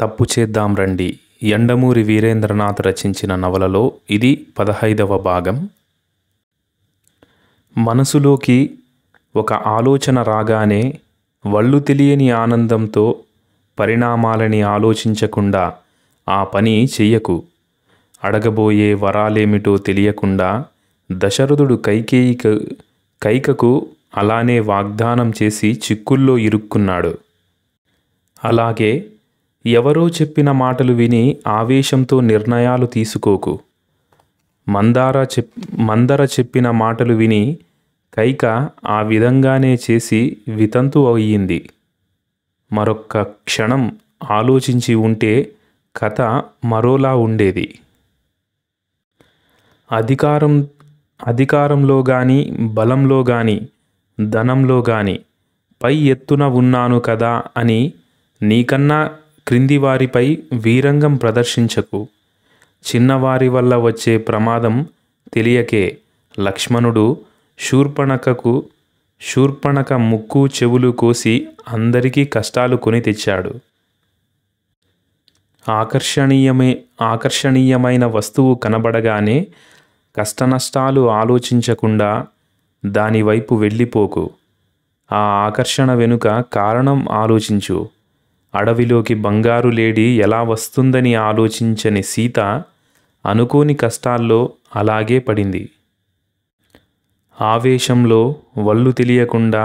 తప్పు చేద్దాం రండి. యండమూరి వీరేంద్రనాథ్ రచించిన నవలలో ఇది 15వ భాగం. మనసులోకి ఒక ఆలోచన రాగానే వళ్ళు తెలియని ఆనందంతో పరిణామాలని ఆలోచించకుండా ఆ పని చెయ్యకు. అడగబోయే వరాలేమిటో తెలియకుండా దశరథుడు కైకకు అలానే వాగ్దానం చేసి చిక్కుల్లో ఇరుక్కున్నాడు. అలాగే ఎవరో చెప్పిన మాటలు విని ఆవేశంతో నిర్ణయాలు తీసుకోకు. మందర చెప్పిన మాటలు విని కైక ఆ విధంగానే చేసి వితంతు అయ్యింది. మరొక్క క్షణం ఆలోచించి ఉంటే కథ మరోలా ఉండేది. అధికారంలో గాని, బలంలో గాని, ధనంలో గాని పై ఎత్తున ఉన్నాను కదా అని నీకన్నా క్రింది వారిపై వీరంగం ప్రదర్శించకు. చిన్నవారి వల్ల వచ్చే ప్రమాదం తెలియకే లక్ష్మణుడు శూర్పణఖ ముక్కు చెవులు కోసి అందరికీ కష్టాలు కొని తెచ్చాడు. ఆకర్షణీయమైన వస్తువు కనబడగానే కష్టనష్టాలు ఆలోచించకుండా దానివైపు వెళ్ళిపోకు. ఆ ఆకర్షణ వెనుక కారణం ఆలోచించు. అడవిలోకి బంగారు లేడి ఎలా వస్తుందని ఆలోచించని సీత అనుకోని కష్టాల్లో అలాగే పడింది. ఆవేశంలో వళ్ళు తెలియకుండా,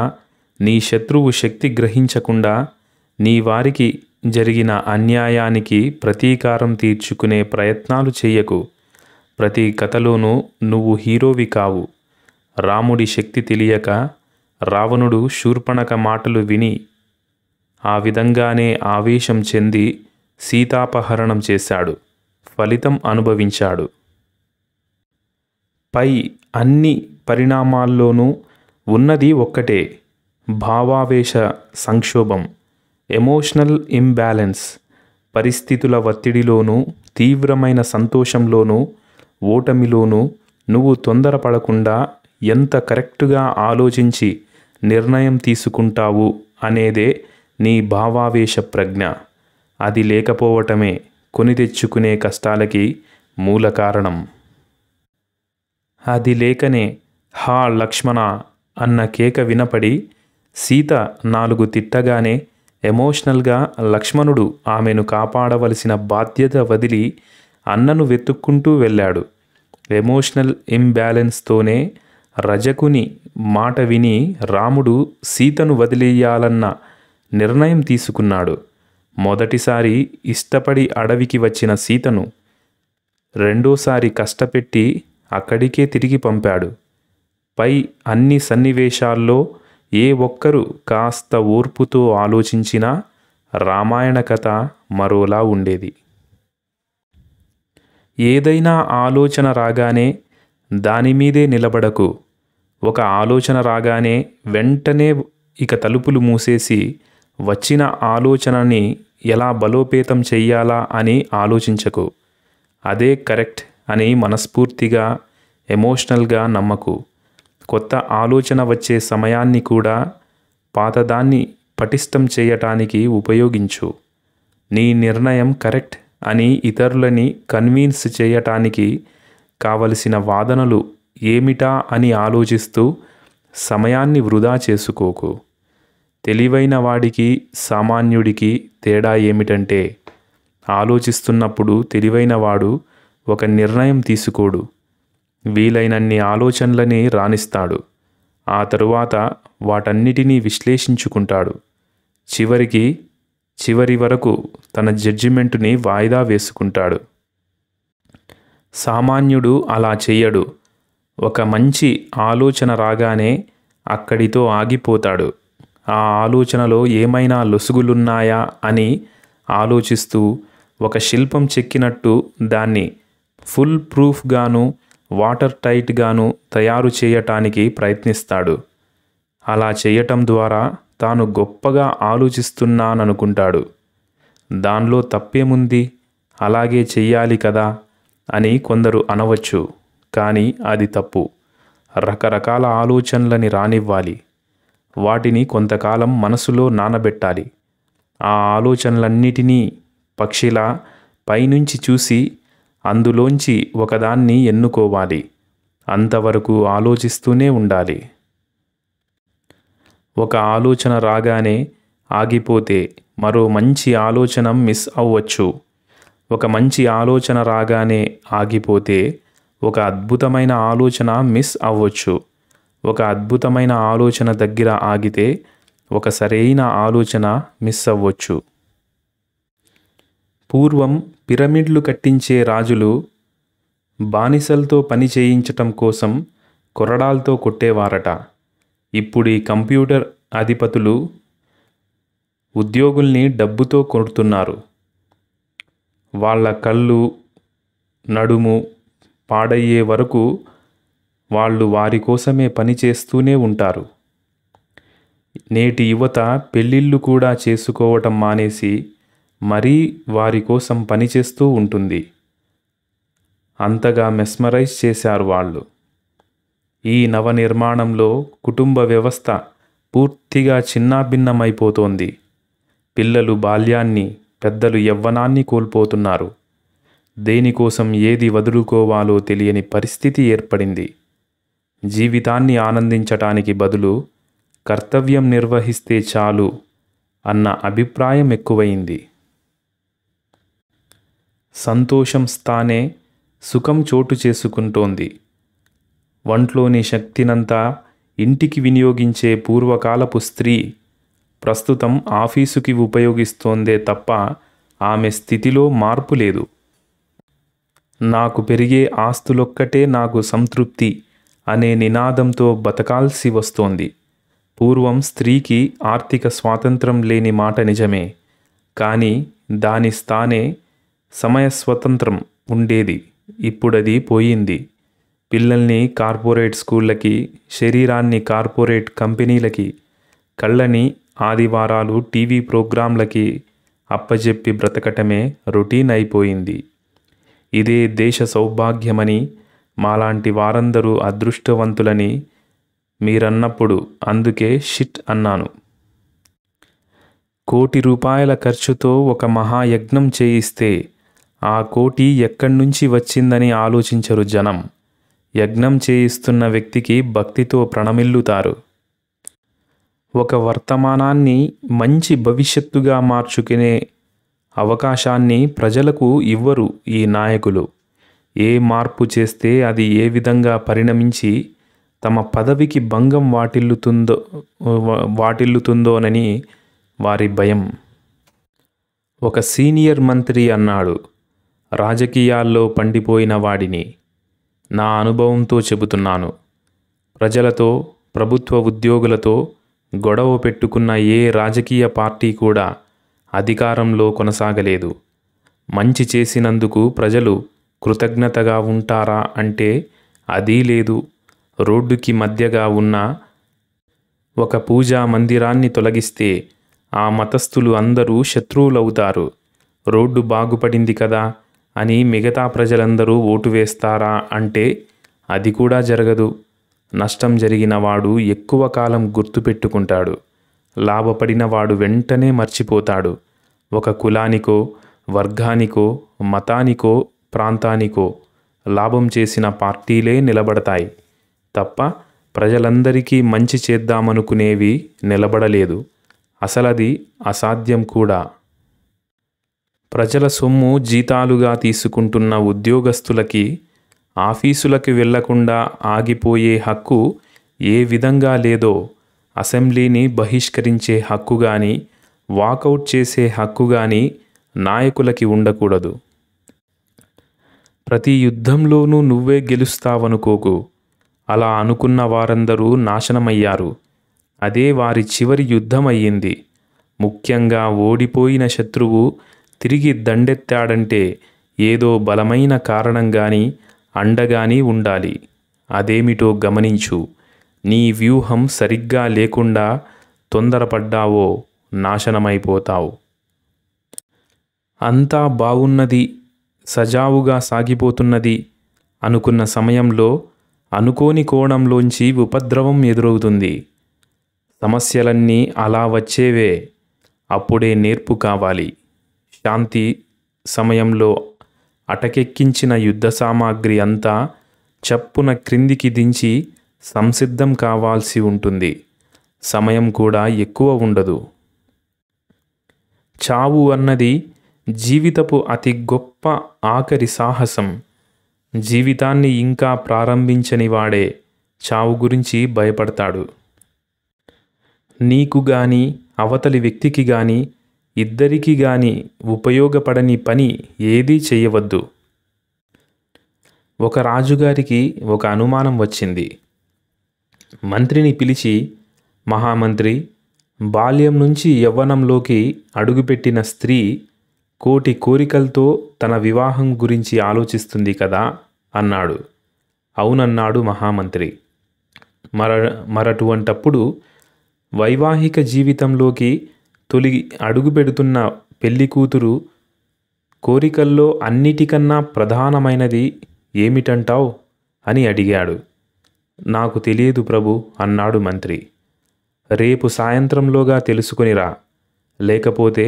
నీ శత్రువు శక్తి గ్రహించకుండా నీ వారికి జరిగిన అన్యాయానికి ప్రతీకారం తీర్చుకునే ప్రయత్నాలు చెయ్యకు. ప్రతి కథలోనూ నువ్వు హీరోవి కావు. రాముడి శక్తి తెలియక రావణుడు శూర్పణఖ మాటలు విని ఆ విధంగానే ఆవేశం చెంది సీతాపహరణం చేశాడు. ఫలితం అనుభవించాడు. పై అన్ని పరిణామాల్లోనూ ఉన్నది ఒక్కటే, భావావేశ సంక్షోభం, ఎమోషనల్ ఇంబ్యాలెన్స్. పరిస్థితుల ఒత్తిడిలోనూ, తీవ్రమైన సంతోషంలోనూ, ఓటమిలోనూ నువ్వు తొందరపడకుండా ఎంత కరెక్టుగా ఆలోచించి నిర్ణయం తీసుకుంటావు అనేదే నీ భావావేశ ప్రజ్ఞ. అది లేకపోవటమే కొని తెచ్చుకునే కష్టాలకి మూల కారణం. అది లేకనే హా లక్ష్మణ అన్న కేక వినపడి సీత 4 తిట్టగానే ఎమోషనల్గా లక్ష్మణుడు ఆమెను కాపాడవలసిన బాధ్యత వదిలి అన్నను వెతుక్కుంటూ వెళ్ళాడు. ఎమోషనల్ ఇంబ్యాలెన్స్తోనే రజకుని మాట విని రాముడు సీతను వదిలేయాలన్న నిర్ణయం తీసుకున్నాడు. మొదటిసారి ఇష్టపడి అడవికి వచ్చిన సీతను రెండోసారి కష్టపెట్టి అక్కడికే తిరిగి పంపాడు. పై అన్ని సన్నివేశాల్లో ఏ ఒక్కరు కాస్త ఓర్పుతో ఆలోచించినా రామాయణ కథ మరోలా ఉండేది. ఏదైనా ఆలోచన రాగానే దానిమీదే నిలబడకు. ఒక ఆలోచన రాగానే వెంటనే ఇక తలుపులు మూసేసి వచ్చిన ఆలోచనని ఎలా బలోపేతం చెయ్యాలా అని ఆలోచించకు. అదే కరెక్ట్ అని మనస్ఫూర్తిగా ఎమోషనల్గా నమ్మకు. కొత్త ఆలోచన వచ్చే సమయాన్ని కూడా పాతదాన్ని పటిష్టం చేయటానికి ఉపయోగించు. నీ నిర్ణయం కరెక్ట్ అని ఇతరులని కన్విన్స్ చేయటానికి కావలసిన వాదనలు ఏమిటా అని ఆలోచిస్తూ సమయాన్ని వృధా చేసుకోకు. తెలివైన వాడికి సామాన్యుడికి తేడా ఏమిటంటే ఆలోచిస్తున్నప్పుడు తెలివైన వాడు ఒక నిర్ణయం తీసుకోడు. వీలైనన్ని ఆలోచనలని రానిస్తాడు. ఆ తరువాత వాటన్నిటినీ విశ్లేషించుకుంటాడు. చివరి వరకు తన జడ్జిమెంటుని వాయిదా వేసుకుంటాడు. సామాన్యుడు అలా చెయ్యడు. ఒక మంచి ఆలోచన రాగానే అక్కడితో ఆగిపోతాడు. ఆ ఆలోచనలో ఏమైనా లొసుగులున్నాయా అని ఆలోచిస్తూ ఒక శిల్పం చెక్కినట్టు దాన్ని ఫుల్ ప్రూఫ్గాను వాటర్ టైట్గాను తయారు చేయటానికి ప్రయత్నిస్తాడు. అలా చేయటం ద్వారా తాను గొప్పగా ఆలోచిస్తున్నాననుకుంటాడు. దానిలో తప్పేముంది, అలాగే చెయ్యాలి కదా అని కొందరు అనవచ్చు. కానీ అది తప్పు. రకరకాల ఆలోచనలని రానివ్వాలి. వాటిని కొంతకాలం మనసులో నానబెట్టాలి. ఆ ఆలోచనలన్నిటినీ పక్షిలా పైనుంచి చూసి అందులోంచి ఒకదాన్ని ఎన్నుకోవాలి. అంతవరకు ఆలోచిస్తూనే ఉండాలి. ఒక ఆలోచన రాగానే ఆగిపోతే మరో మంచి ఆలోచన మిస్ అవ్వచ్చు. ఒక మంచి ఆలోచన రాగానే ఆగిపోతే ఒక అద్భుతమైన ఆలోచన మిస్ అవ్వచ్చు. ఒక అద్భుతమైన ఆలోచన దగ్గర ఆగితే ఒక సరైన ఆలోచన మిస్ అవ్వచ్చు. పూర్వం పిరమిడ్లు కట్టించే రాజులు బానిసలతో పని చేయించటం కోసం కొరడాలతో కొట్టేవారట. ఇప్పుడు ఈ కంప్యూటర్ అధిపతులు ఉద్యోగుల్ని డబ్బుతో కొడుతున్నారు. వాళ్ళ కళ్ళు, నడుము పాడయ్యే వరకు వాళ్ళు వారి కోసమే పని చేస్తూనే ఉంటారు. నేటి యువత పెళ్ళిళ్ళు కూడా చేసుకోవటం మానేసి మరీ వారి కోసం పనిచేస్తూ ఉంటుంది. అంతగా మెస్మరైజ్ చేశారు వాళ్ళు. ఈ నవనిర్మాణంలో కుటుంబ వ్యవస్థ పూర్తిగా చిన్నాభిన్నమైపోతోంది. పిల్లలు బాల్యాన్ని, పెద్దలు యవ్వనాన్ని కోల్పోతున్నారు. దేనికోసం ఏది వదులుకోవాలో తెలియని పరిస్థితి ఏర్పడింది. జీవితాన్ని ఆనందించటానికి బదులు కర్తవ్యం నిర్వహిస్తే చాలు అన్న అభిప్రాయం ఎక్కువైంది. సంతోషం స్థానే సుఖం చోటు చేసుకుంటోంది. వంట్లోని శక్తినంతా ఇంటికి వినియోగించే పూర్వకాలపు స్త్రీ ప్రస్తుతం ఆఫీసుకి ఉపయోగిస్తోందే తప్ప ఆమె స్థితిలో మార్పు లేదు. నాకు పెరిగే ఆస్తులొక్కటే నాకు సంతృప్తి అనే నినాదంతో బతకాల్సి వస్తోంది. పూర్వం స్త్రీకి ఆర్థిక స్వాతంత్రం లేని మాట నిజమే, కానీ దాని స్థానే సమయ స్వతంత్రం ఉండేది. ఇప్పుడది పోయింది. పిల్లల్ని కార్పొరేట్ స్కూళ్ళకి, శరీరాన్ని కార్పొరేట్ కంపెనీలకి, కళ్ళని ఆదివారాలు టీవీ ప్రోగ్రాంలకి అప్పజెప్పి బ్రతకటమే రొటీన్ అయిపోయింది. ఇదే దేశ సౌభాగ్యమని, మాలాంటి వారందరూ అదృష్టవంతులని మీరన్నప్పుడు అందుకే షిట్ అన్నాను. ₹1,00,00,000 ఖర్చుతో ఒక మహాయజ్ఞం చేయిస్తే ఆ కోటి ఎక్కడ్నుంచి వచ్చిందని ఆలోచించరు జనం. యజ్ఞం చేయిస్తున్న వ్యక్తికి భక్తితో ప్రణమిల్లుతారు. ఒక వర్తమానాన్ని మంచి భవిష్యత్తుగా మార్చుకునే అవకాశాన్ని ప్రజలకు ఇవ్వరు ఈ నాయకులు. ఏ మార్పు చేస్తే అది ఏ విధంగా పరిణమించి తమ పదవికి భంగం వాటిల్లుతుందోనని వారి భయం. ఒక సీనియర్ మంత్రి అన్నాడు, రాజకీయాల్లో పండిపోయిన వాడిని, నా అనుభవంతో చెబుతున్నాను. ప్రజలతో, ప్రభుత్వ ఉద్యోగులతో గొడవ పెట్టుకున్న ఏ రాజకీయ పార్టీ కూడా అధికారంలో కొనసాగలేదు. మంచి చేసినందుకు ప్రజలు కృతజ్ఞతగా ఉంటారా అంటే అదీ లేదు. రోడ్డుకి మధ్యగా ఉన్న ఒక పూజా మందిరాన్ని తొలగిస్తే ఆ మతస్థులు అందరూ శత్రువులవుతారు. రోడ్డు బాగుపడింది కదా అని మిగతా ప్రజలందరూ ఓటు వేస్తారా అంటే అది కూడా జరగదు. నష్టం జరిగిన వాడు ఎక్కువ కాలం గుర్తుపెట్టుకుంటాడు. లాభపడిన వాడు వెంటనే మర్చిపోతాడు. ఒక కులానికో, వర్గానికో, మతానికో, ప్రాంతానికో లాభం చేసిన పార్టీలే నిలబడతాయి తప్ప ప్రజలందరికీ మంచి చేద్దామనుకునేవి నిలబడలేదు. అసలది అసాధ్యం కూడా. ప్రజల సొమ్ము జీతాలుగా తీసుకుంటున్న ఉద్యోగస్తులకి ఆఫీసులకు వెళ్లకుండా ఆగిపోయే హక్కు ఏ విధంగా లేదో అసెంబ్లీని బహిష్కరించే హక్కు గాని, వాకౌట్ చేసే హక్కు గాని నాయకులకి ఉండకూడదు. ప్రతి యుద్ధంలోనూ నువ్వే గెలుస్తావనుకోకు. అలా అనుకున్న వారందరూ నాశనమయ్యారు. అదే వారి చివరి యుద్ధమయ్యింది. ముఖ్యంగా ఓడిపోయిన శత్రువు తిరిగి దండెత్తాడంటే ఏదో బలమైన కారణం గాని, అండగాని ఉండాలి. అదేమిటో గమనించు. నీ వ్యూహం సరిగ్గా లేకుండా తొందరపడ్డావో నాశనమైపోతావు. అంతా బాగున్నది, సజావుగా సాగిపోతున్నది అనుకున్న సమయంలో అనుకోని కోణంలోంచి ఉపద్రవం ఎదురవుతుంది. సమస్యలన్నీ అలా వచ్చేవే. అప్పుడే నేర్పు కావాలి. శాంతి సమయంలో అటకెక్కించిన యుద్ధ సామాగ్రి అంతా చప్పున క్రిందికి దించి సంసిద్ధం కావాల్సి ఉంటుంది. సమయం కూడా ఎక్కువ ఉండదు. చావు అన్నది జీవితపు అతి గొప్ప ఆఖరి సాహసం. జీవితాన్ని ఇంకా ప్రారంభించని వాడే చావు గురించి భయపడతాడు. నీకు గాని అవతలి వ్యక్తికి గాని ఇద్దరికీ గాని ఉపయోగపడని పని ఏదీ చేయవద్దు. ఒక రాజుగారికి ఒక అనుమానం వచ్చింది. మంత్రిని పిలిచి, మహామంత్రి, బాల్యం నుంచి యవ్వనంలోకి అడుగుపెట్టిన స్త్రీ కోటి కోరికలతో తన వివాహం గురించి ఆలోచిస్తుంది కదా అన్నాడు. అవునన్నాడు మహామంత్రి. మరటువంటప్పుడు వైవాహిక జీవితంలోకి తొలి అడుగుపెడుతున్న పెళ్లికూతురు కోరికల్లో అన్నిటికన్నా ప్రధానమైనది ఏమిటంటావ్ అని అడిగాడు. నాకు తెలియదు ప్రభు అన్నాడు మంత్రి. రేపు సాయంత్రంలోగా తెలుసుకునిరా, లేకపోతే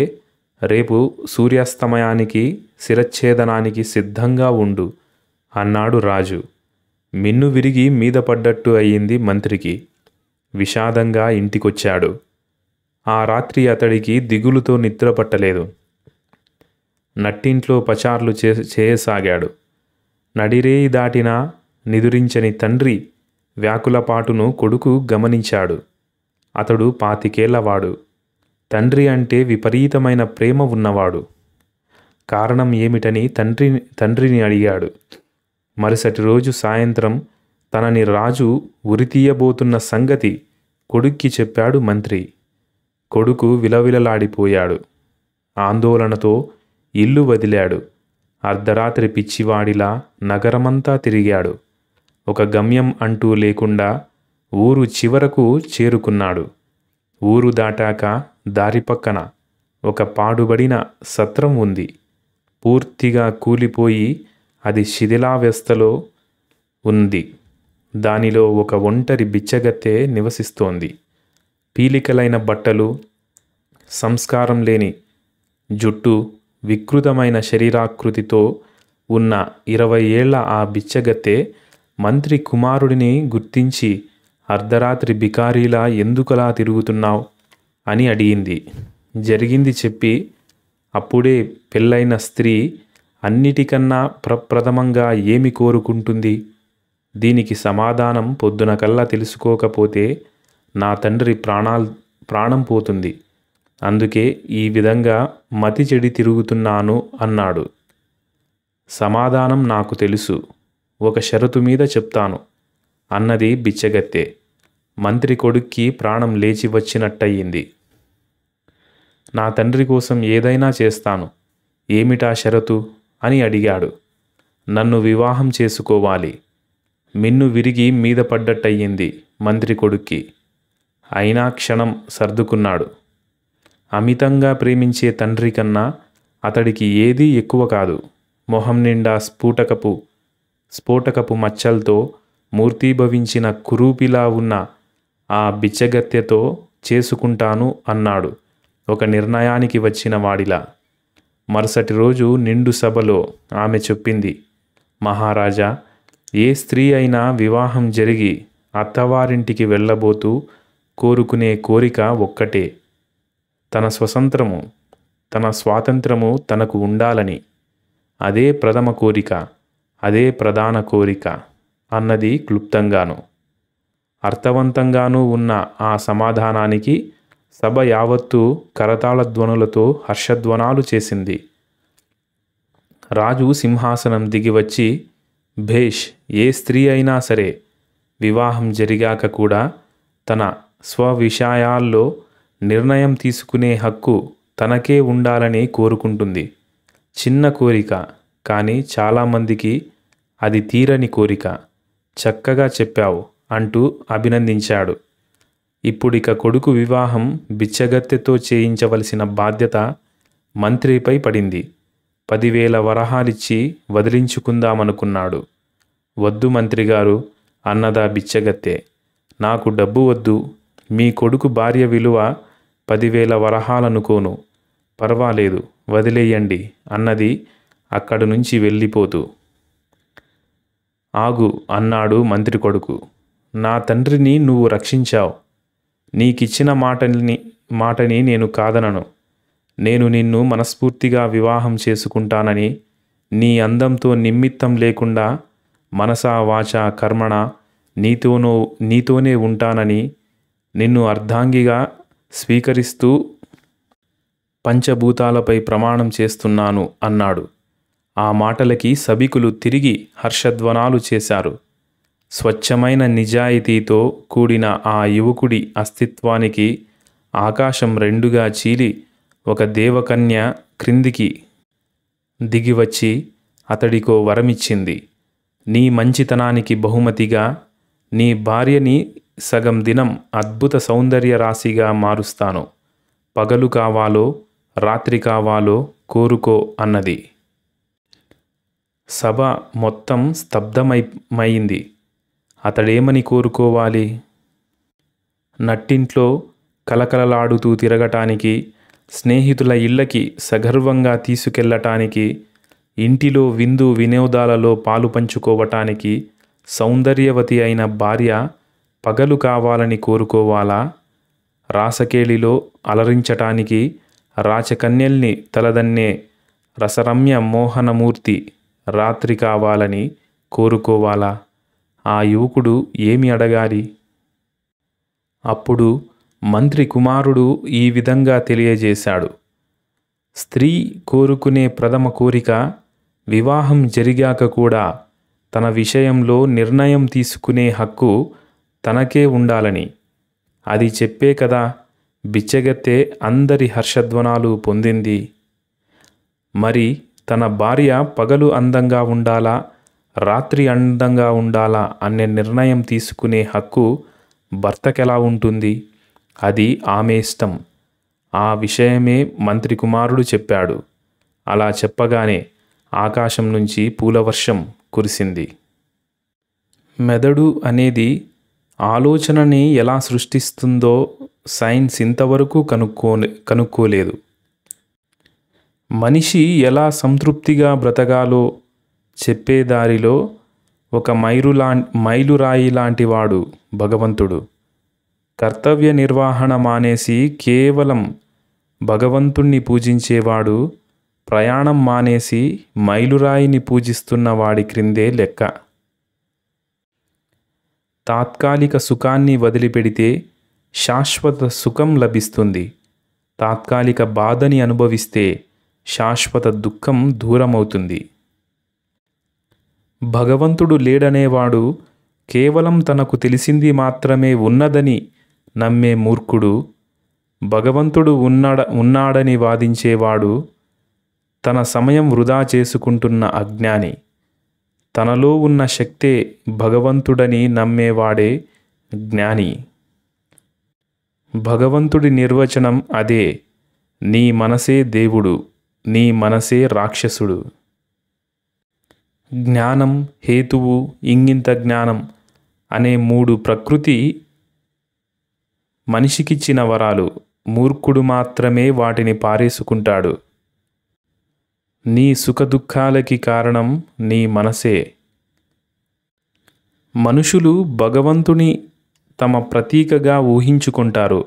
రేపు సూర్యాస్తమయానికి శిరచ్ఛేదనానికి సిద్ధంగా ఉండు అన్నాడు రాజు. మిన్ను విరిగి మీద పడ్డట్టు అయ్యింది మంత్రికి. విషాదంగా ఇంటికొచ్చాడు. ఆ రాత్రి అతడికి దిగులుతో నిద్రపట్టలేదు. నట్టింట్లో పచార్లు చేయసాగాడు. నడిరేయి దాటినా నిదురించని తండ్రి వ్యాకులపాటును కొడుకు గమనించాడు. అతడు 25 ఏళ్లవాడు. తండ్రి అంటే విపరీతమైన ప్రేమ ఉన్నవాడు. కారణం ఏమిటని తండ్రిని అడిగాడు. మరుసటి రోజు సాయంత్రం తనని రాజు ఉరితీయబోతున్న సంగతి కొడుక్కి చెప్పాడు మంత్రి. కొడుకు విలవిలలాడిపోయాడు. ఆందోళనతో ఇల్లు వదిలాడు. అర్ధరాత్రి పిచ్చివాడిలా నగరమంతా తిరిగాడు. ఒక గమ్యం అంటూ లేకుండా ఊరు చివరకు చేరుకున్నాడు. ఊరు దాటాక దారి పక్కన ఒక పాడుబడిన సత్రం ఉంది. పూర్తిగా కూలిపోయి అది శిథిలావస్థలో ఉంది. దానిలో ఒక ఒంటరి బిచ్చగత్తె నివసిస్తోంది. పీలికలైన బట్టలు, సంస్కారం లేని జుట్టు, వికృతమైన శరీరాకృతితో ఉన్న 20 ఏళ్ల ఆ బిచ్చగత్తె మంత్రి కుమారుడిని గుర్తించి, అర్ధరాత్రి బికారీలా ఎందుకలా తిరుగుతున్నావు అని అడిగింది. జరిగింది చెప్పి, అప్పుడే పెళ్ళైన స్త్రీ అన్నిటికన్నా ప్రప్రథమంగా ఏమి కోరుకుంటుంది? దీనికి సమాధానం పొద్దునకల్లా తెలుసుకోకపోతే నా తండ్రి ప్రాణం పోతుంది. అందుకే ఈ విధంగా మతి చెడి తిరుగుతున్నాను అన్నాడు. సమాధానం నాకు తెలుసు, ఒక షరతు మీద చెప్తాను అన్నది బిచ్చగత్తె. మంత్రి కొడుక్కి ప్రాణం లేచి వచ్చినట్టయింది. నా తండ్రి కోసం ఏదైనా చేస్తాను, ఏమిటా షరతు అని అడిగాడు. నన్ను వివాహం చేసుకోవాలి. మిన్ను విరిగి మీద పడ్డట్టయింది మంత్రి కొడుక్కి. అయినా క్షణం సర్దుకున్నాడు. అమితంగా ప్రేమించే తండ్రి కన్నా అతడికి ఏదీ ఎక్కువ కాదు. మొహం నిండా స్ఫోటకపు మచ్చలతో మూర్తీభవించిన కురూపిలా ఉన్న ఆ బిచ్చగత్తెతో చేసుకుంటాను అన్నాడు ఒక నిర్ణయానికి వచ్చిన వాడిలా. మరుసటి రోజు నిండు సభలో ఆమె చెప్పింది, మహారాజా, ఏ స్త్రీ అయినా వివాహం జరిగి అత్తవారింటికి వెళ్ళబోతూ కోరుకునే కోరిక ఒక్కటే, తన స్వాతంత్రము తనకు ఉండాలని. అదే ప్రథమ కోరిక, అదే ప్రధాన కోరిక అన్నది క్లుప్తంగాను. అర్థవంతంగానూ ఉన్న ఆ సమాధానానికి సభ యావత్తూ కరతాళ ధ్వనులతో హర్షధ్వానాలు చేసింది. రాజు సింహాసనం దిగివచ్చి, భేష్, ఏ స్త్రీ అయినా సరే వివాహం జరిగాక కూడా తన స్వవిషయాల్లో నిర్ణయం తీసుకునే హక్కు తనకే ఉండాలని కోరుకుంటుంది. చిన్న కోరిక, కానీ చాలామందికి అది తీరని కోరిక. చక్కగా చెప్పావు అంటూ అభినందించాడు. ఇప్పుడిక కొడుకు వివాహం బిచ్చగత్తెతో చేయించవలసిన బాధ్యత మంత్రిపై పడింది. 10,000 వరహాలిచ్చి వదిలించుకుందామనుకున్నాడు. వద్దు మంత్రిగారు అన్నదా బిచ్చగత్తె. నాకు డబ్బు వద్దు. మీ కొడుకు భార్య విలువ 10,000 వరహాలనుకోను. పర్వాలేదు, వదిలేయండి అన్నది అక్కడి నుంచి వెళ్ళిపోతూ. ఆగు అన్నాడు మంత్రి కొడుకు. నా తండ్రిని నువ్వు రక్షించావు. నీకిచ్చిన మాటని నేను కాదనను. నేను నిన్ను మనస్ఫూర్తిగా వివాహం చేసుకుంటానని, నీ అందంతో నిమిత్తం లేకుండా మనసా వాచా కర్మణ నీతోనే ఉంటానని నిన్ను అర్ధాంగిగా స్వీకరిస్తూ పంచభూతాలపై ప్రమాణం చేస్తున్నాను అన్నాడు. ఆ మాటలకి సభికులు తిరిగి హర్షధ్వానాలు చేశారు. స్వచ్ఛమైన నిజాయితీతో కూడిన ఆ యువకుడి అస్తిత్వానికి ఆకాశం రెండుగా చీలి ఒక దేవకన్య క్రిందికి దిగివచ్చి అతడికో వరమిచ్చింది. నీ మంచితనానికి బహుమతిగా నీ భార్యని సగం దినం అద్భుత సౌందర్య రాశిగా మారుస్తాను. పగలు కావాలో రాత్రి కావాలో కోరుకో అన్నది. సభ మొత్తం స్తబ్దమైంది. అతడేమని కోరుకోవాలి? నట్టింట్లో కలకలలాడుతూ తిరగటానికి, స్నేహితుల ఇళ్ళకి సగర్వంగా తీసుకెళ్లటానికి, ఇంటిలో విందు వినోదాలలో పాలు పంచుకోవటానికి సౌందర్యవతి అయిన భార్య పగలు కావాలని కోరుకోవాలా? రాసకేళిలో అలరించటానికి రాచకన్యల్ని తలదన్నే రసరమ్య మోహనమూర్తి రాత్రి కావాలని కోరుకోవాలా? ఆ యువకుడు ఏమి అడగాలి? అప్పుడు మంత్రి కుమారుడు ఈ విధంగా తెలియజేశాడు. స్త్రీ కోరుకునే ప్రథమ కోరిక వివాహం జరిగాక కూడా తన విషయంలో నిర్ణయం తీసుకునే హక్కు తనకే ఉండాలని. అది చెప్పే కదా బిచ్చగత్తె అందరి హర్షధ్వానాలు పొందింది. మరి తన భార్య పగలు అందంగా ఉండాలా, రాత్రి అందంగా ఉండాలా అనే నిర్ణయం తీసుకునే హక్కు భర్తకెలా ఉంటుంది? అది ఆమె ఇష్టం. ఆ విషయమే మంత్రి కుమారుడు చెప్పాడు. అలా చెప్పగానే ఆకాశం నుంచి పూలవర్షం కురిసింది. మెదడు అనేది ఆలోచనని ఎలా సృష్టిస్తుందో సైన్స్ ఇంతవరకు కనుక్కోలేదు. మనిషి ఎలా సంతృప్తిగా బ్రతకాలో చెప్పేదారిలో ఒక మైలురాయి లాంటివాడు భగవంతుడు. కర్తవ్య నిర్వహణ మానేసి కేవలం భగవంతుణ్ణి పూజించేవాడు ప్రయాణం మానేసి మైలురాయిని పూజిస్తున్న వాడి క్రిందే లెక్క. తాత్కాలిక సుఖాన్ని వదిలిపెడితే శాశ్వత సుఖం లభిస్తుంది. తాత్కాలిక బాధని అనుభవిస్తే శాశ్వత దుఃఖం దూరమవుతుంది. భగవంతుడు లేడనేవాడు కేవలం తనకు తెలిసింది మాత్రమే ఉన్నదని నమ్మే మూర్ఖుడు. భగవంతుడు ఉన్నాడని వాదించేవాడు తన సమయం వృధా చేసుకుంటున్న అజ్ఞాని. తనలో ఉన్న శక్తే భగవంతుడని నమ్మేవాడే జ్ఞాని. భగవంతుడి నిర్వచనం అదే. నీ మనసే దేవుడు, నీ మనసే రాక్షసుడు. జ్ఞానం, హేతువు, ఇంగిత జ్ఞానం అనే మూడు ప్రకృతి మనిషికిచ్చిన వరాలు. మూర్ఖుడు మాత్రమే వాటిని పారేసుకుంటాడు. నీ సుఖదుఖాలకి కారణం నీ మనసే. మనుషులు భగవంతుని తమ ప్రతీకగా ఊహించుకుంటారు.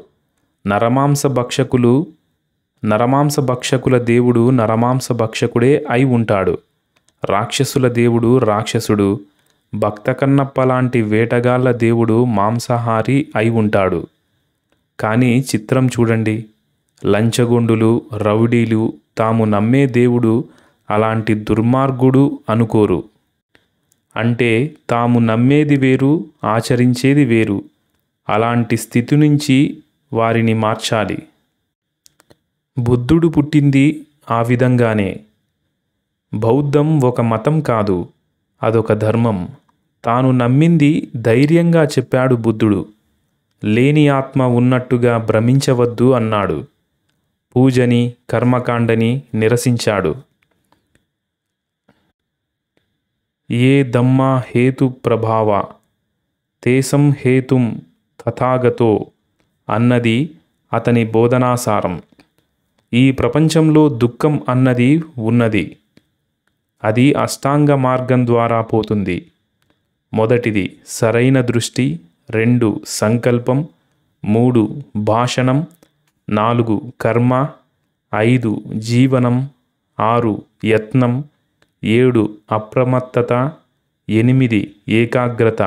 నరమాంసభక్షకుల దేవుడు నరమాంసభక్షకుడే అయి ఉంటాడు. రాక్షసుల దేవుడు రాక్షసుడు. భక్త కన్నప్ప లాంటి వేటగాళ్ల దేవుడు మాంసాహారి అయి ఉంటాడు. కానీ చిత్రం చూడండి, లంచగొండులు, రౌడీలు తాము నమ్మే దేవుడు అలాంటి దుర్మార్గుడు అనుకోరు. అంటే తాము నమ్మేది వేరు, ఆచరించేది వేరు. అలాంటి స్థితి నుంచి వారిని మార్చాలి. బుద్ధుడు పుట్టింది ఆ విధంగానే. బౌద్ధం ఒక మతం కాదు, అదొక ధర్మం. తాను నమ్మింది ధైర్యంగా చెప్పాడు బుద్ధుడు. లేని ఆత్మ ఉన్నట్టుగా భ్రమించవద్దు అన్నాడు. పూజని, కర్మకాండని నిరసించాడు. ఏ దమ్మా హేతు ప్రభావ తేసం హేతుం తథాగతో అన్నది అతని బోధనాసారం. ఈ ప్రపంచంలో దుఃఖం అన్నది ఉన్నది. అది అష్టాంగ మార్గం ద్వారా పోతుంది. మొదటిది సరైన దృష్టి, 2 సంకల్పం, 3 భాషణం, 4 కర్మ, 5 జీవనం, 6 యత్నం, 7 అప్రమత్తత, 8 ఏకాగ్రత.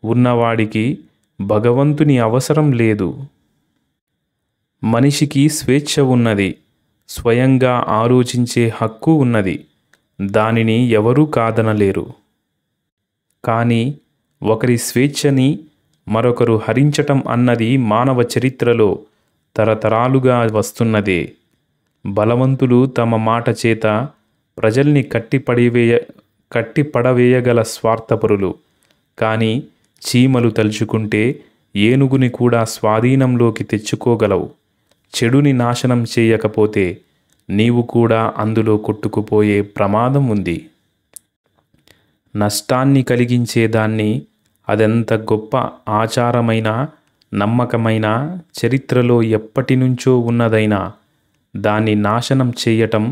ఉన్నవాడికి భగవంతుని అవసరం లేదు. మనిషికి స్వేచ్ఛ ఉన్నది. స్వయంగా ఆలోచించే హక్కు ఉన్నది. దానిని ఎవరూ కాదనలేరు. కానీ ఒకరి స్వేచ్ఛని మరొకరు హరించటం అన్నది మానవ చరిత్రలో తరతరాలుగా వస్తున్నదే. బలవంతులు తమ మాట చేత ప్రజల్ని కట్టిపడవేయగల స్వార్థపరులు. కానీ చీమలు తలుచుకుంటే ఏనుగుని కూడా స్వాధీనంలోకి తెచ్చుకోగలవు. చెడుని నాశనం చేయకపోతే నీవు కూడా అందులో కొట్టుకుపోయే ప్రమాదం ఉంది. నష్టాన్ని కలిగించేదాన్ని అదెంత గొప్ప ఆచారమైన, నమ్మకమైన, చరిత్రలో ఎప్పటినుంచో ఉన్నదైనా దాన్ని నాశనం చేయటం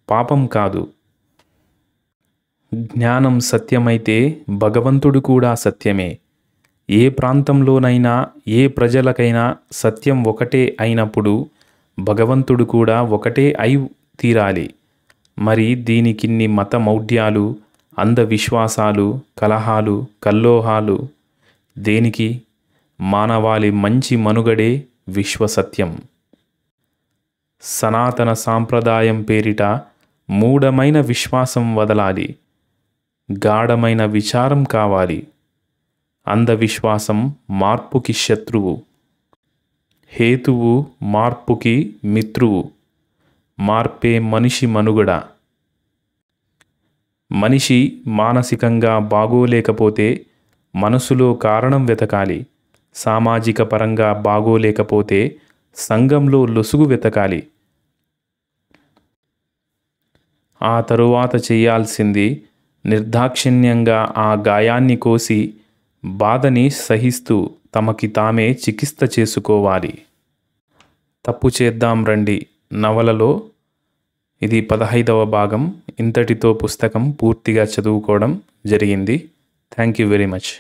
పాపం కాదు. జ్ఞానం సత్యమైతే భగవంతుడు కూడా సత్యమే. ఏ ప్రాంతంలోనైనా ఏ ప్రజలకైనా సత్యం ఒకటే అయినప్పుడు భగవంతుడు కూడా ఒకటే అయి తీరాలి. మరి దీనికిన్ని మత మౌఢ్యాలు, అంధవిశ్వాసాలు, కలహాలు, కల్లోహాలు దేనికి? మానవాళి మంచి మనుగడే విశ్వసత్యం. సనాతన సాంప్రదాయం పేరిట మూఢమైన విశ్వాసం వదలాలి. గాఢమైన విచారం కావాలి. అంధవిశ్వాసం మార్పుకి శత్రువు, హేతువు మార్పుకి మిత్రువు. మార్పే మనిషి మనుగడ. మనిషి మానసికంగా బాగోలేకపోతే మనసులో కారణం వెతకాలి. సామాజిక పరంగా బాగోలేకపోతే సంఘంలో లొసుగు వెతకాలి. ఆ తరువాత చేయాల్సింది నిర్దాక్షిణ్యంగా ఆ గాయాన్ని కోసి బాధని సహిస్తూ తమకి తామే చికిత్స చేసుకోవాలి. తప్పు చేద్దాం రండి నవలలో ఇది 15వ భాగం. ఇంతటితో పుస్తకం పూర్తిగా చదువుకోవడం జరిగింది. Thank you very much.